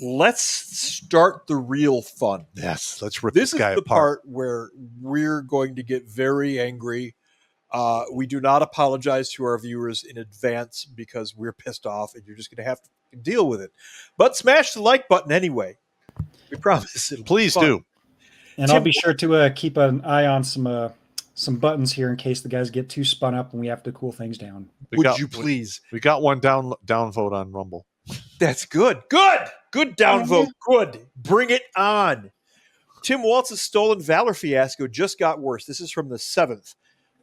Let's start the real fun. Yes, let's rip This this is guy the apart. part where we're going to get very angry. We do not apologize to our viewers in advance because we're pissed off and you're just going to have to deal with it. But smash the like button anyway. We promise it'll be Please fun. do. And I'll Tim, be sure to keep an eye on some buttons here in case the guys get too spun up and we have to cool things down. would you please? We got one down vote on Rumble. That's good. Good downvote. Good. Bring it on. Tim Waltz's stolen Valor fiasco just got worse. This is from the 7th.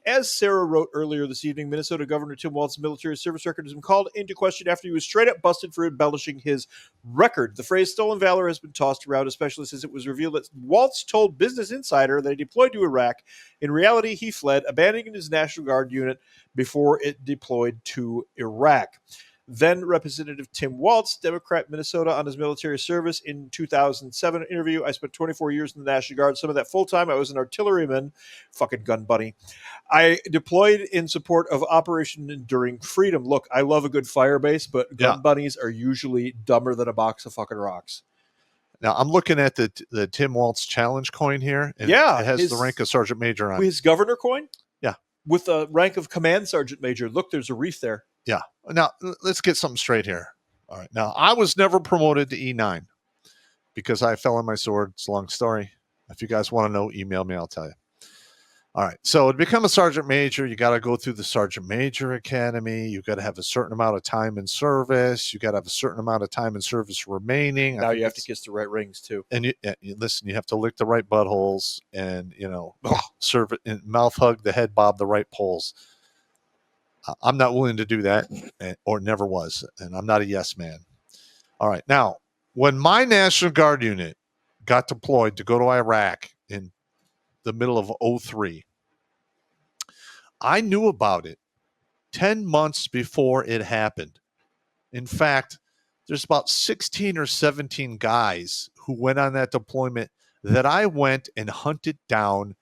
As Sarah wrote earlier this evening, Minnesota Governor Tim Walz's military service record has been called into question after he was straight up busted for embellishing his record. The phrase stolen valor has been tossed around, especially since it was revealed that Waltz told Business Insider that he deployed to Iraq. In reality, he fled, abandoning his National Guard unit before it deployed to Iraq. Then Representative Tim Waltz, Democrat, Minnesota, on his military service in 2007 interview. I spent 24 years in the National Guard, some of that full time. I was an artilleryman, fucking gun bunny. I deployed in support of Operation Enduring Freedom. Look, I love a good fire base, but gun bunnies are usually dumber than a box of fucking rocks. Now I'm looking at the Tim Waltz challenge coin here. And it has the rank of sergeant major on it. His governor coin? Yeah. With a rank of command sergeant major. Look, there's a reef there. Yeah. Now let's get something straight here. All right. Now I was never promoted to E9 because I fell on my sword. It's a long story. If you guys want to know, email me. I'll tell you. All right. So to become a sergeant major, you got to go through the sergeant major academy. You got to have a certain amount of time in service. You got to have a certain amount of time in service remaining. Now you have to kiss the right rings too. And you listen, you have to lick the right buttholes and, serve it and mouth hug the head bob the right poles. I'm not willing to do that or never was. And I'm not a yes man. All right. Now, when my National Guard unit got deployed to go to Iraq in the middle of 2003, I knew about it 10 months before it happened. In fact, there's about 16 or 17 guys who went on that deployment that I went and hunted down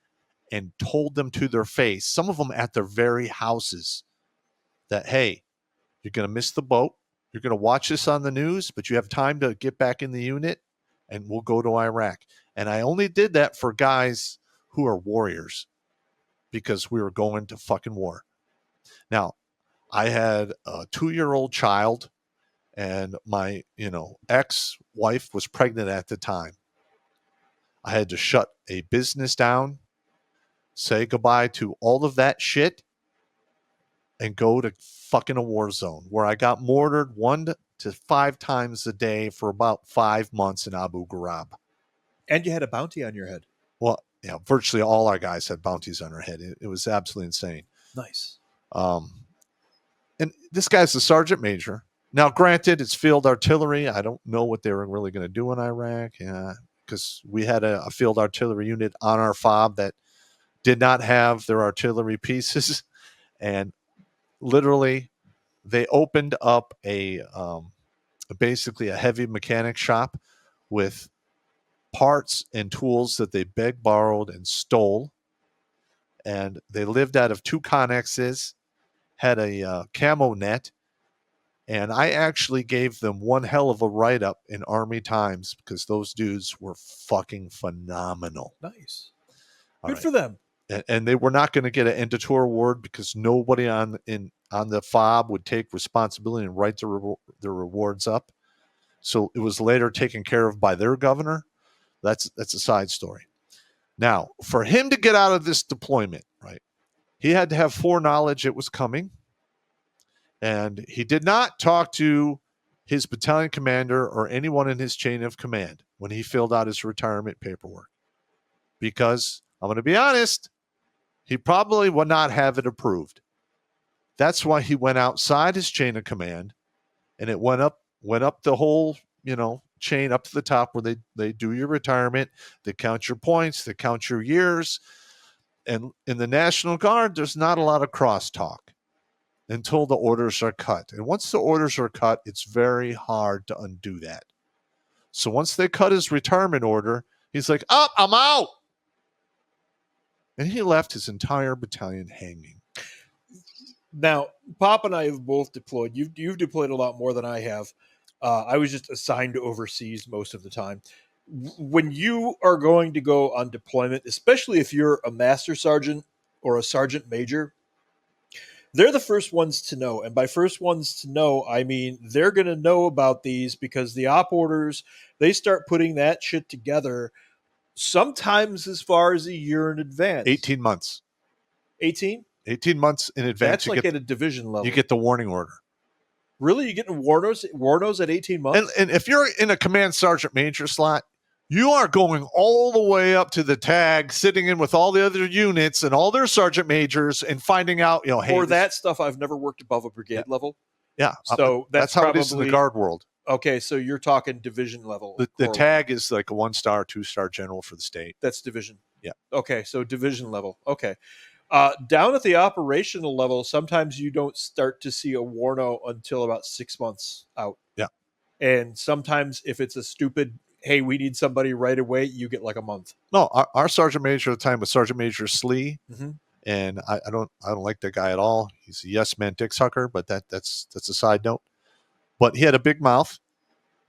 and told them to their face, some of them at their very houses, that, hey, you're going to miss the boat. You're going to watch this on the news, but you have time to get back in the unit and we'll go to Iraq. And I only did that for guys who are warriors because we were going to fucking war. Now, I had a 2-year-old child and my, ex-wife was pregnant at the time. I had to shut a business down, say goodbye to all of that shit, and go to fucking a war zone where I got mortared 1 to 5 times a day for about 5 months in Abu Ghraib. And you had a bounty on your head. Well, virtually all our guys had bounties on their head. It was absolutely insane. Nice. And this guy's a sergeant major. Now, granted, it's field artillery. I don't know what they were really going to do in Iraq. Yeah, because we had a field artillery unit on our FOB that did not have their artillery pieces. And literally, they opened up basically a heavy mechanic shop with parts and tools that they begged, borrowed, and stole. And they lived out of 2 connexes, had a camo net, and I actually gave them one hell of a write-up in Army Times because those dudes were fucking phenomenal. Nice. Good for them. And they were not going to get an end-to-tour award because nobody on the FOB would take responsibility and write their rewards up. So it was later taken care of by their governor. That's a side story. Now, for him to get out of this deployment, right, he had to have foreknowledge it was coming. And he did not talk to his battalion commander or anyone in his chain of command when he filled out his retirement paperwork. Because, I'm going to be honest, he probably would not have it approved. That's why he went outside his chain of command, and it went up the whole, chain up to the top where they do your retirement, they count your points, they count your years. And in the National Guard, there's not a lot of crosstalk until the orders are cut. And once the orders are cut, it's very hard to undo that. So once they cut his retirement order, he's like, I'm out. And he left his entire battalion hanging. Now, Pop and I have both deployed. You've deployed a lot more than I have. I was just assigned overseas most of the time. When you are going to go on deployment, especially if you're a master sergeant or a sergeant major, they're the first ones to know. And by first ones to know, I mean they're going to know about these because the op orders, they start putting that shit together sometimes as far as a year in advance. 18 months. 18? 18 months in advance. That's like at a division level. You get the warning order. Really? You getting warnos at 18 months? And if you're in a command sergeant major slot, you are going all the way up to the tag, sitting in with all the other units and all their sergeant majors and finding out, hey. For that stuff, I've never worked above a brigade level. Yeah. So that's how it is in the guard world. Okay, so you're talking division level. The tag is like a 1-star, 2-star general for the state. That's division. Yeah. Okay, so division level. Okay. Down at the operational level, sometimes you don't start to see a warno until about 6 months out. Yeah. And sometimes if it's a stupid, hey, we need somebody right away, you get like a month. No, our sergeant major at the time was Sergeant Major Slee. Mm-hmm. And I don't like that guy at all. He's a yes man dick sucker, but that's a side note. But he had a big mouth,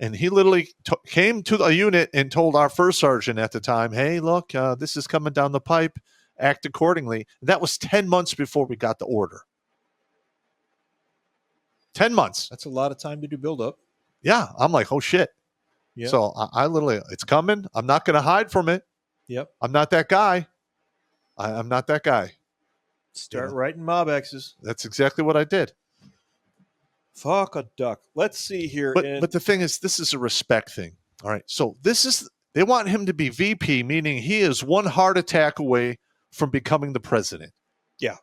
and he literally came to the unit and told our first sergeant at the time, "Hey, look, this is coming down the pipe. Act accordingly." That was 10 months before we got the order. 10 months. That's a lot of time to do build up. Yeah, I'm like, oh shit. Yeah. So I literally, it's coming. I'm not going to hide from it. Yep. I'm not that guy. I'm not that guy. Start writing mob X's. That's exactly what I did. Fuck a duck. Let's see here. But the thing is, this is a respect thing. All right. So they want him to be VP, meaning he is one heart attack away from becoming the president. Yeah.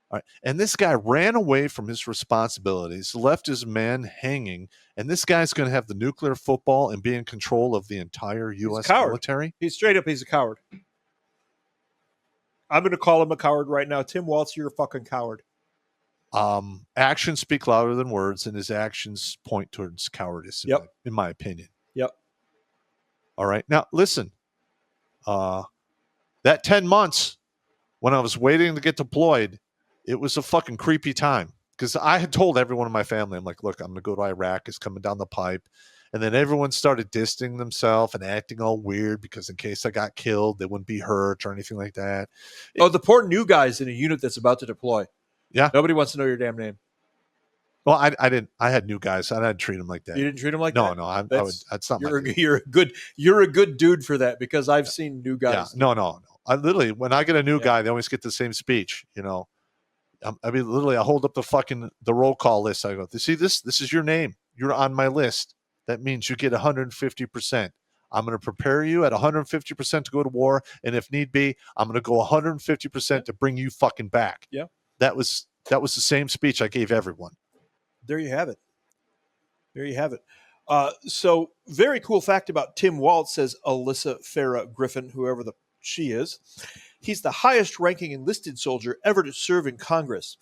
All right. And this guy ran away from his responsibilities, left his men hanging, and this guy's going to have the nuclear football and be in control of the entire U.S. military. He's a coward. I'm going to call him a coward right now. Tim Waltz, you're a fucking coward. Actions speak louder than words, and his actions point towards cowardice, in my opinion. Yep. All right. Now, listen. That 10 months when I was waiting to get deployed, it was a fucking creepy time because I had told everyone in my family, I'm like, look, I'm going to go to Iraq. It's coming down the pipe. And then everyone started distancing themselves and acting all weird because in case I got killed, they wouldn't be hurt or anything like that. The poor new guys in a unit that's about to deploy. Yeah. Nobody wants to know your damn name. Well, I didn't. I had new guys. I didn't treat them like that. You didn't treat them like that? No. That's not You're a good dude for that because I've seen new guys. Yeah. No. I literally, when I get a new guy, they always get the same speech. I mean, literally, I hold up the roll call list. I go, see this? This is your name. You're on my list. That means you get 150%. I'm going to prepare you at 150% to go to war, and if need be, I'm going to go 150% to bring you fucking back. Yeah, that was the same speech I gave everyone. There you have it. So very cool fact about Tim Waltz, says Alyssa Farah Griffin, whoever she is. He's the highest ranking enlisted soldier ever to serve in Congress.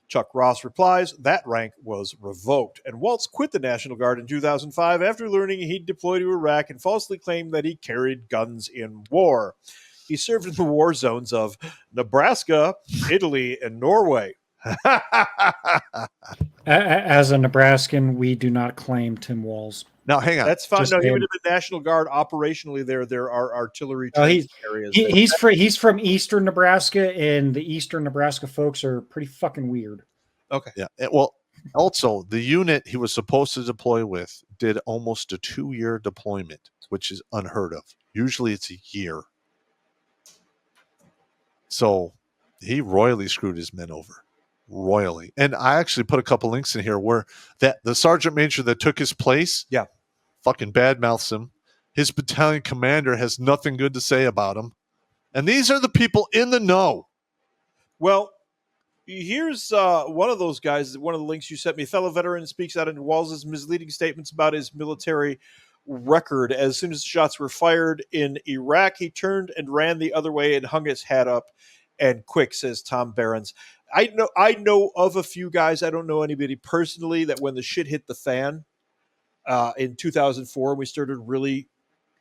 Chuck Ross replies, that rank was revoked, and Waltz quit the National Guard in 2005 after learning he'd deployed to Iraq and falsely claimed that he carried guns in war. He served in the war zones of Nebraska, Italy, and Norway. As a Nebraskan, we do not claim Tim Walz. Now, hang on. That's fine. No, he went to the National Guard. Operationally, there are artillery areas. He's from Eastern Nebraska, and the Eastern Nebraska folks are pretty fucking weird. Okay. Yeah. Well, also, the unit he was supposed to deploy with did almost a 2-year deployment, which is unheard of. Usually it's a year. So he royally screwed his men over. Royally. And I actually put a couple links in here where the sergeant major that took his place, fucking badmouths him. His battalion commander has nothing good to say about him. And these are the people in the know. Well, here's one of those guys, one of the links you sent me. A fellow veteran speaks out in Walz's misleading statements about his military record. As soon as the shots were fired in Iraq, he turned and ran the other way and hung his hat up and quick, says Tom Behrens. I know of a few guys. I don't know anybody personally that when the shit hit the fan in 2004, we started really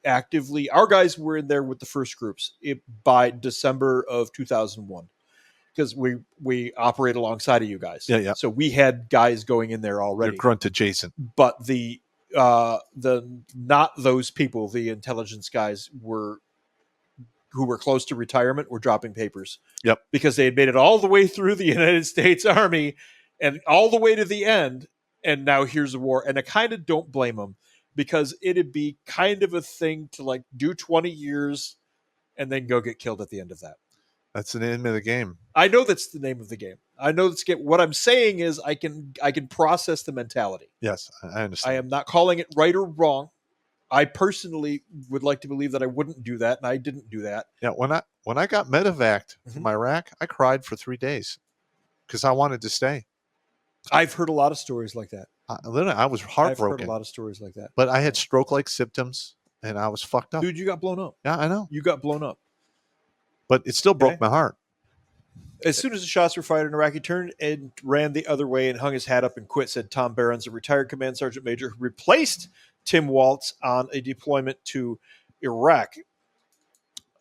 actively. Our guys were in there with the first groups by December of 2001 because we operate alongside of you guys. Yeah. So we had guys going in there already. You're grunt adjacent. But the not those people, the intelligence guys who were close to retirement were dropping papers. Yep. Because they had made it all the way through the United States Army and all the way to the end, and now here's a war. And I kind of don't blame them, because it'd be kind of a thing to like do 20 years and then go get killed at the end of that. That's the name of the game. I know that's the name of the game. I know that's what I'm saying is I can process the mentality. Yes, I understand. I am not calling it right or wrong. I personally would like to believe that I wouldn't do that, and I didn't do that. Yeah, when I got medevaced from Iraq, I cried for 3 days because I wanted to stay. I've heard a lot of stories like that. Literally, I was heartbroken. I've heard a lot of stories like that. But I had stroke-like symptoms, and I was fucked up. Dude, you got blown up. Yeah, I know. You got blown up. But it still broke my heart. As soon as the shots were fired in Iraq, he turned and ran the other way and hung his hat up and quit, said Tom Behrens, a retired command sergeant major who replaced Tim Waltz on a deployment to Iraq.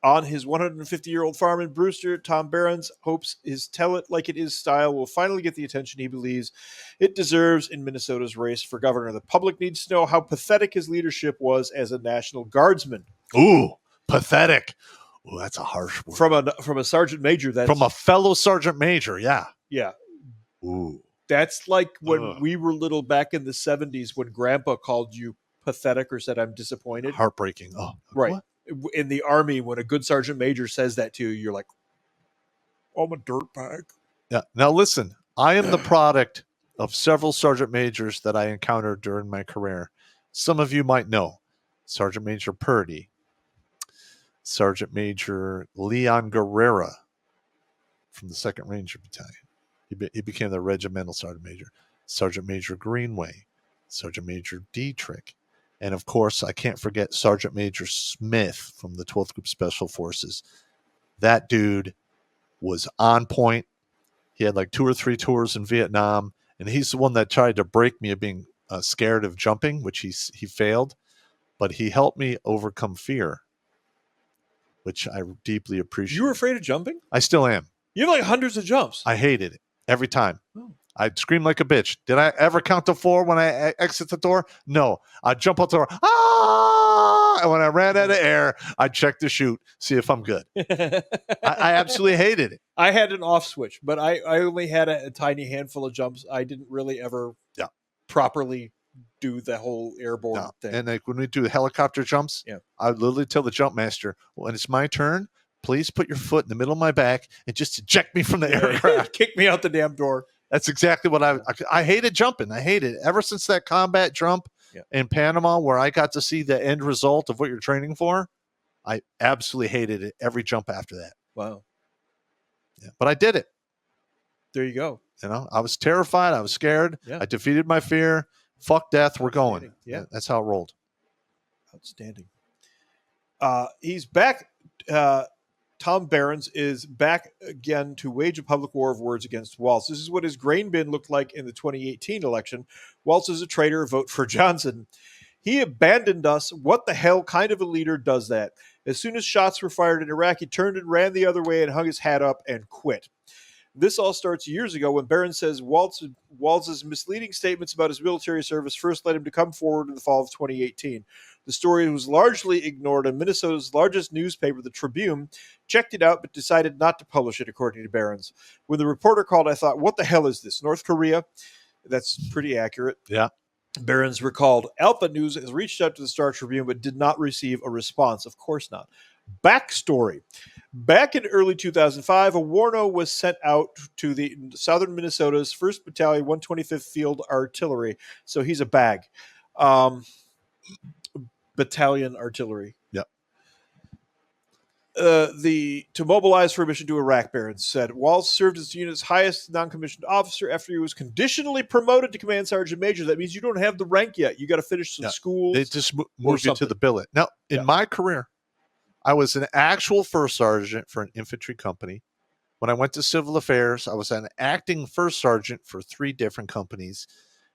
On his 150-year-old farm in Brewster, Tom Behrens hopes his tell it like it is style will finally get the attention he believes it deserves in Minnesota's race for governor. The public needs to know how pathetic his leadership was as a National Guardsman. Ooh, pathetic. Ooh, that's a harsh word. From a sergeant major. That's, from a fellow sergeant major, yeah. Yeah. Ooh. That's like when we were little back in the 70s when Grandpa called you pathetic or said, I'm disappointed. Heartbreaking. Oh, right. What? In the Army, when a good sergeant major says that to you, you're like, I'm a dirtbag. Yeah. Now, listen, I am the product of several sergeant majors that I encountered during my career. Some of you might know Sergeant Major Purdy, Sergeant Major Leon Guerrera from the 2nd Ranger Battalion. He became the regimental sergeant major. Sergeant Major Greenway, Sergeant Major Dietrich, and of course, I can't forget Sergeant Major Smith from the 12th Group Special Forces. That dude was on point. He had like 2 or 3 tours in Vietnam, and he's the one that tried to break me of being scared of jumping, which he failed. But he helped me overcome fear, which I deeply appreciate. You were afraid of jumping? I still am. You have like hundreds of jumps. I hated it every time. Oh. I'd scream like a bitch. Did I ever count to 4 when I exit the door? No. I'd jump out the door. Ah! And when I ran out of air, I'd check the chute, see if I'm good. I absolutely hated it. I had an off switch, but I only had a tiny handful of jumps. I didn't really ever properly do the whole airborne thing. And like when we do the helicopter jumps, I would literally tell the jump master, when it's my turn, please put your foot in the middle of my back and just eject me from the aircraft. Kick me out the damn door. That's exactly what I hated jumping. I hated it. Ever since that combat jump in Panama where I got to see the end result of what you're training for, I absolutely hated it every jump after that. Wow. Yeah, but I did it. There you go. You know, I was terrified. I was scared. Yeah. I defeated my fear. Fuck death. We're going. Yeah. That's how it rolled. Outstanding. He's back. Tom Behrens is back again to wage a public war of words against Waltz. This is what his grain bin looked like in the 2018 election. Waltz is a traitor. Vote for Johnson. He abandoned us. What the hell kind of a leader does that? As soon as shots were fired in Iraq, he turned and ran the other way and hung his hat up and quit. This all starts years ago when Behrens says Waltz's misleading statements about his military service first led him to come forward in the fall of 2018. The story was largely ignored, and Minnesota's largest newspaper, the Tribune, checked it out but decided not to publish it, according to Behrens. When the reporter called, I thought, what the hell is this, North Korea? That's pretty accurate. Yeah. Behrens recalled, Alpha News has reached out to the Star Tribune but did not receive a response. Of course not. Backstory. Back in early 2005, a warno was sent out to the southern Minnesota's 1st Battalion, 125th Field Artillery. So he's a bag. Battalion Artillery. Yep. To mobilize for a mission to Iraq, Behrens said. Waltz served as the unit's highest non-commissioned officer after he was conditionally promoted to command sergeant major. That means you don't have the rank yet. You got to finish some schools. They just moved you to the billet. Now, in my career, I was an actual first sergeant for an infantry company. When I went to civil affairs, I was an acting first sergeant for 3 different companies.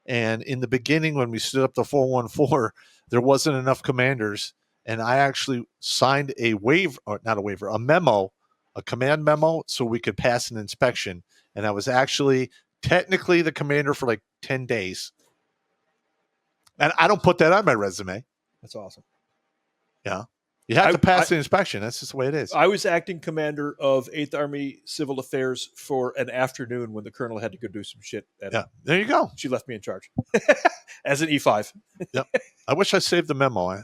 And in the beginning, when we stood up the 414, there wasn't enough commanders. And I actually signed a memo, a command memo, so we could pass an inspection. And I was actually technically the commander for like 10 days. And I don't put that on my resume. That's awesome. Yeah. You have to pass the inspection. That's just the way it is. I was acting commander of 8th Army Civil Affairs for an afternoon when the colonel had to go do some shit. Yeah, there you go. She left me in charge as an E5. Yep. I wish I saved the memo. I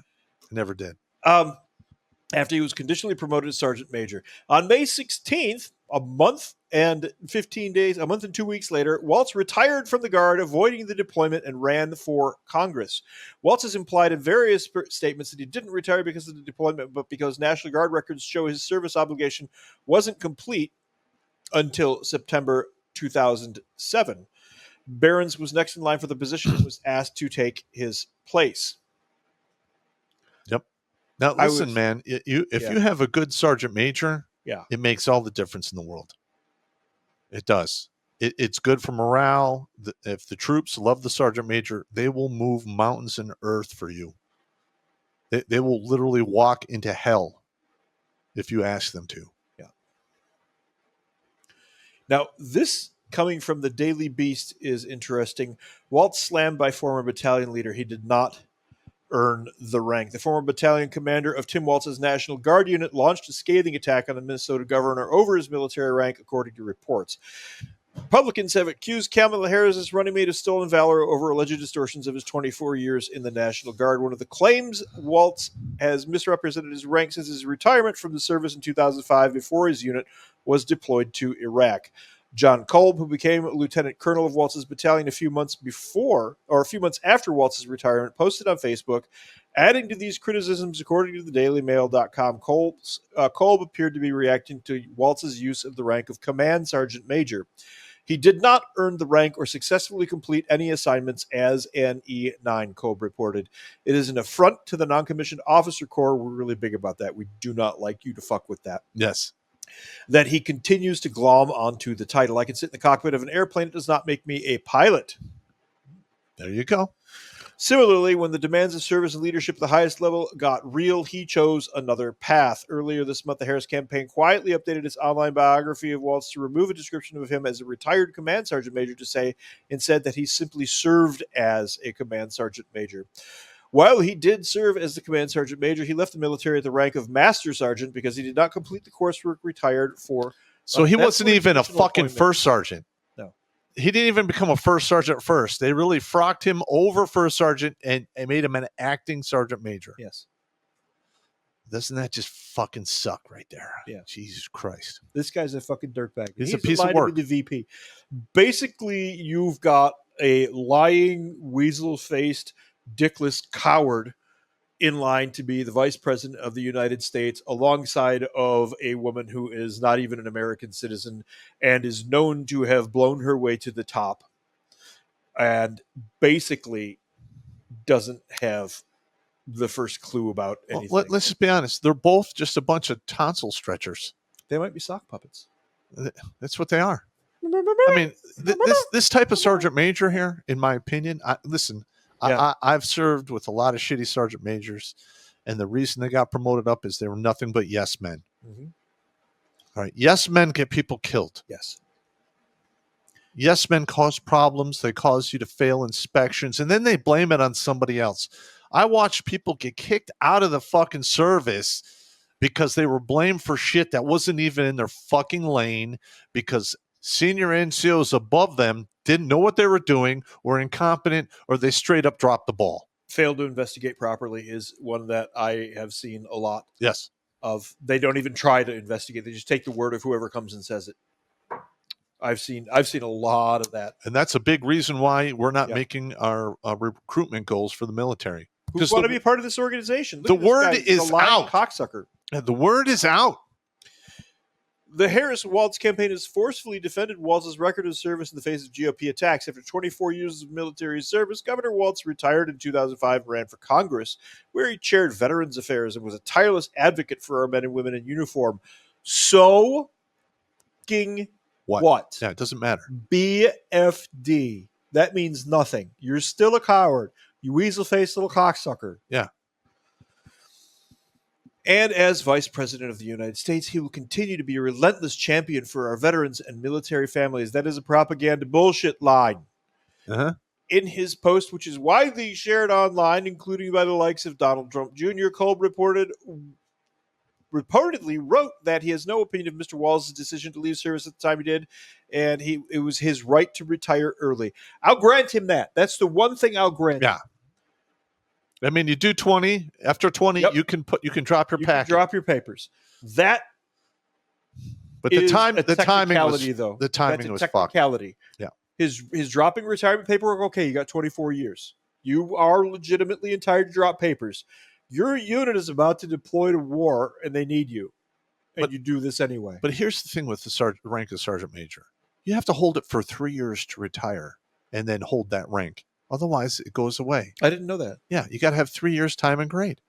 never did. After he was conditionally promoted to sergeant major. On May 16th, a month and 2 weeks later, Waltz retired from the Guard, avoiding the deployment, and ran for Congress. Waltz has implied in various statements that he didn't retire because of the deployment, but because National Guard records show his service obligation wasn't complete until September 2007. Behrens was next in line for the position and was asked to take his place. Yep. Now, listen, man, if you have a good sergeant major, it makes all the difference in the world. It does. It's good for morale. If the troops love the sergeant major, they will move mountains and earth for you. They will literally walk into hell if you ask them to. Yeah. Now, this coming from the Daily Beast is interesting. Waltz slammed by former battalion leader. He did not earn the rank. The former battalion commander of Tim Waltz's National Guard unit launched a scathing attack on the Minnesota governor over his military rank, according to reports. Republicans have accused Kamala Harris's running mate of stolen valor over alleged distortions of his 24 years in the National Guard. One of the claims, Waltz has misrepresented his rank since his retirement from the service in 2005 before his unit was deployed to Iraq. John Kolb, who became lieutenant colonel of Waltz's battalion a few months after Waltz's retirement, posted on Facebook, adding to these criticisms, according to the DailyMail.com, Kolb appeared to be reacting to Waltz's use of the rank of command sergeant major. He did not earn the rank or successfully complete any assignments as an E9, Kolb reported. It is an affront to the non-commissioned officer corps. We're really big about that. We do not like you to fuck with that. Yes. That he continues to glom onto the title. I can sit in the cockpit of an airplane. It does not make me a pilot. There you go. Similarly, when the demands of service and leadership at the highest level got real, he chose another path. Earlier this month, the Harris campaign quietly updated its online biography of Waltz to remove a description of him as a retired command sergeant major to say instead that he simply served as a command sergeant major. While he did serve as the command sergeant major, he left the military at the rank of master sergeant because he did not complete the coursework retired for. So he wasn't even a fucking first sergeant. No. He didn't even become a first sergeant first. They really frocked him over first sergeant and made him an acting sergeant major. Yes. Doesn't that just fucking suck right there? Yeah. Jesus Christ. This guy's a fucking dirtbag. He's a piece of work. The VP. Basically, you've got a lying, weasel-faced, dickless coward in line to be the vice president of the United States alongside of a woman who is not even an American citizen and is known to have blown her way to the top and basically doesn't have the first clue about anything. Well, let's just be honest. They're both just a bunch of tonsil stretchers. They might be sock puppets. That's what they are. I mean, this type of sergeant major here, in my opinion, I've served with a lot of shitty sergeant majors, and the reason they got promoted up is they were nothing but yes men. Mm-hmm. All right. Yes men get people killed. Yes. Yes men cause problems. They cause you to fail inspections, and then they blame it on somebody else. I watched people get kicked out of the fucking service because they were blamed for shit that wasn't even in their fucking lane because senior NCOs above them didn't know what they were doing, were incompetent, or they straight up dropped the ball. Failed to investigate properly is one that I have seen a lot. Yes. Of they don't even try to investigate. They just take the word of whoever comes and says it. I've seen a lot of that. And that's a big reason why we're not making our recruitment goals for the military. Who want to be part of this organization? The word is out. Cocksucker. The word is out. The Harris-Waltz campaign has forcefully defended Waltz's record of service in the face of GOP attacks. After 24 years of military service, Governor Waltz retired in 2005 and ran for Congress, where he chaired Veterans Affairs and was a tireless advocate for our men and women in uniform. So, what? Yeah, it doesn't matter. BFD. That means nothing. You're still a coward. You weasel-faced little cocksucker. Yeah. And as Vice President of the United States, he will continue to be a relentless champion for our veterans and military families. That is a propaganda bullshit line. Uh-huh. in his post, which is widely shared online, including by the likes of Donald Trump Jr., Kolb reportedly wrote that he has no opinion of Mr. Walls' decision to leave service at the time he did, and it was his right to retire early. I'll grant him that. That's the one thing I'll grant him. I mean, you do 20. After 20, Yep. you can drop your packet. Can drop your papers. That But the timing technicality, was though. the timing was fucked. Technicality. Yeah. His dropping retirement paperwork, okay, you got 24 years. You are legitimately entitled to drop papers. Your unit is about to deploy to war, and they need you. And you do this anyway. But here's the thing with the rank of sergeant major. You have to hold it for 3 years to retire and then hold that rank. Otherwise, it goes away. I didn't know that. Yeah, you got to have 3 years time and grade.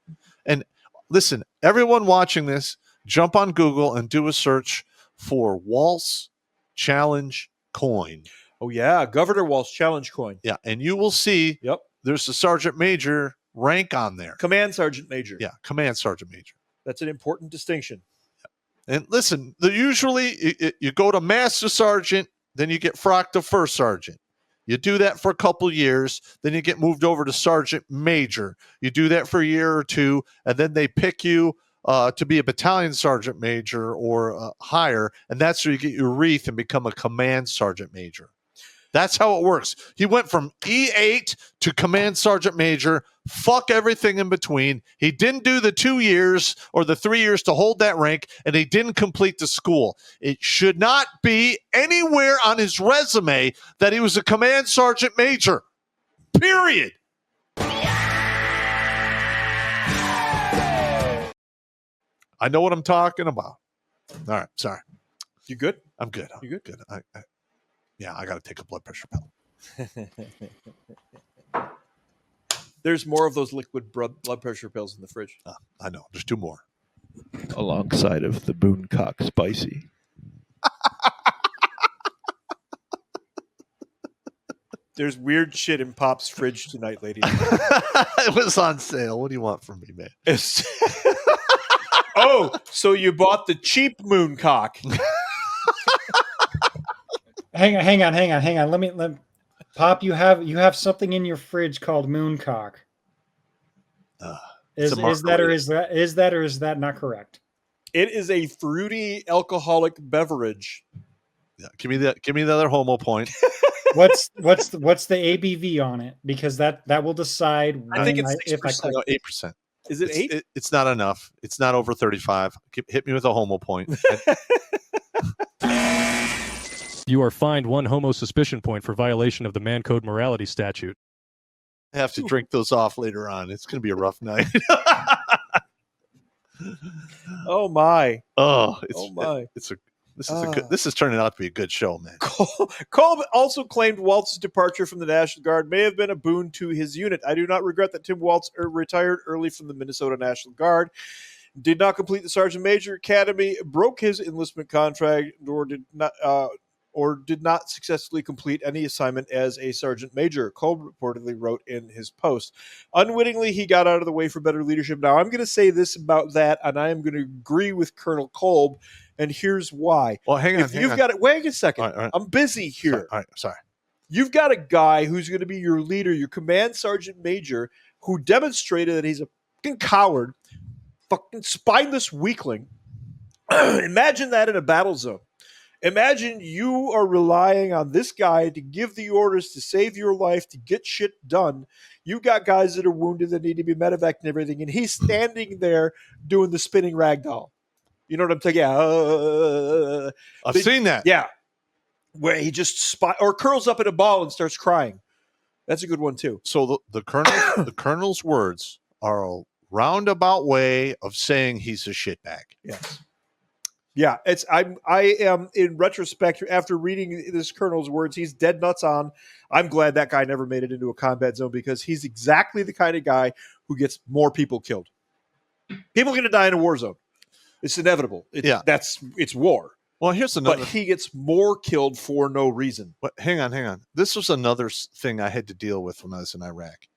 And listen, everyone watching this, jump on Google and do a search for Waltz Challenge Coin. Oh, yeah, Governor Waltz Challenge Coin. Yeah, and you will see there's a sergeant major rank on there. Command sergeant major. Yeah, command sergeant major. That's an important distinction. And listen, usually you go to master sergeant, then you get frocked to first sergeant. You do that for a couple years, then you get moved over to sergeant major. You do that for a year or two, and then they pick you to be a battalion sergeant major or higher, and that's where you get your wreath and become a command sergeant major. That's how it works. He went from E8 to command sergeant major. Fuck everything in between. He didn't do the 2 years or the 3 years to hold that rank, and he didn't complete the school. It should not be anywhere on his resume that he was a command sergeant major. Period. I know what I'm talking about. All right, sorry. You good? I'm good. You good? Good. I got to take a blood pressure pill. There's more of those liquid blood pressure pills in the fridge. I know. There's 2 more. Alongside of the Booncock Spicy. There's weird shit in Pop's fridge tonight, ladies. It was on sale. What do you want from me, man? Oh, so you bought the cheap Mooncock. Hang on. Let me Pop, you have something in your fridge called Mooncock. Is that or is that not correct? It is a fruity alcoholic beverage. Yeah, give me the other homo point. What's the ABV on it? Because that will decide. I think it's 8%. Is it 8? It's not enough. It's not over 35. Hit me with a homo point. You are fined 1 homo suspicion point for violation of the Man Code Morality Statute. I have to drink those off later on. It's going to be a rough night. Oh my! This is turning out to be a good show, man. Kolb also claimed Waltz's departure from the National Guard may have been a boon to his unit. I do not regret that Tim Waltz retired early from the Minnesota National Guard, did not complete the Sergeant Major Academy, broke his enlistment contract, or did not successfully complete any assignment as a sergeant major, Kolb reportedly wrote in his post. Unwittingly, he got out of the way for better leadership. Now, I'm going to say this about that, and I am going to agree with Colonel Kolb, and here's why. Well, hang on. Wait a second. All right. I'm busy here. Sorry. You've got a guy who's going to be your leader, your command sergeant major, who demonstrated that he's a fucking coward, fucking spineless weakling. Imagine that in a battle zone. Imagine you are relying on this guy to give the orders to save your life, to get shit done. You got guys that are wounded that need to be medevaced and everything, and he's standing there doing the spinning ragdoll. You know what I'm talking about? I've seen that. Yeah. Where he just or curls up in a ball and starts crying. That's a good one, too. So the colonel's words are a roundabout way of saying he's a shitbag. Yes. Yeah, I am in retrospect after reading this colonel's words, he's dead nuts on. I'm glad that guy never made it into a combat zone because he's exactly the kind of guy who gets more people killed. People are going to die in a war zone. It's inevitable. It's war. Well, here's another. But he gets more killed for no reason. But hang on. This was another thing I had to deal with when I was in Iraq.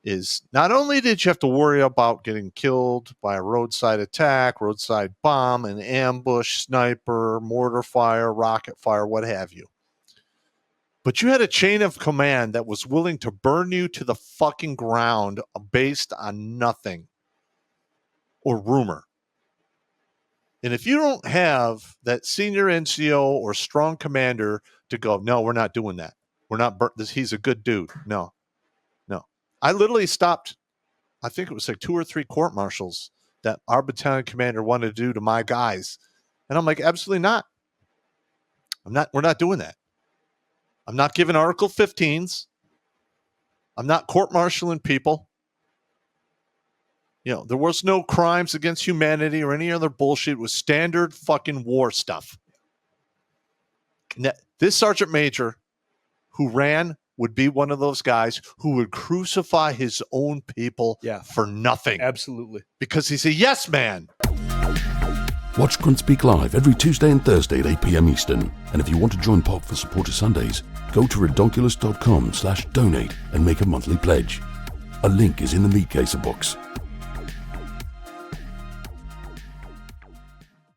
Is not only did you have to worry about getting killed by a roadside attack, roadside bomb, an ambush, sniper, mortar fire, rocket fire, what have you, But you had a chain of command that was willing to burn you to the fucking ground based on nothing or rumor. And if you don't have that senior NCO or strong commander to go, no, we're not doing that. We're not, he's a good dude. No. I literally stopped, I think it was like 2 or 3 court martials that our battalion commander wanted to do to my guys. And I'm like, absolutely not. We're not doing that. I'm not giving Article 15s. I'm not court-martialing people. You know, there was no crimes against humanity or any other bullshit. It was standard fucking war stuff. This sergeant major who ran would be one of those guys who would crucify his own people for nothing. Absolutely. Because he's a yes man. Watch Grunt Speak live every Tuesday and Thursday at 8 p.m. Eastern. And if you want to join Pop for Supporter Sundays, go to redonkulous.com/donate and make a monthly pledge. A link is in the meat caser box.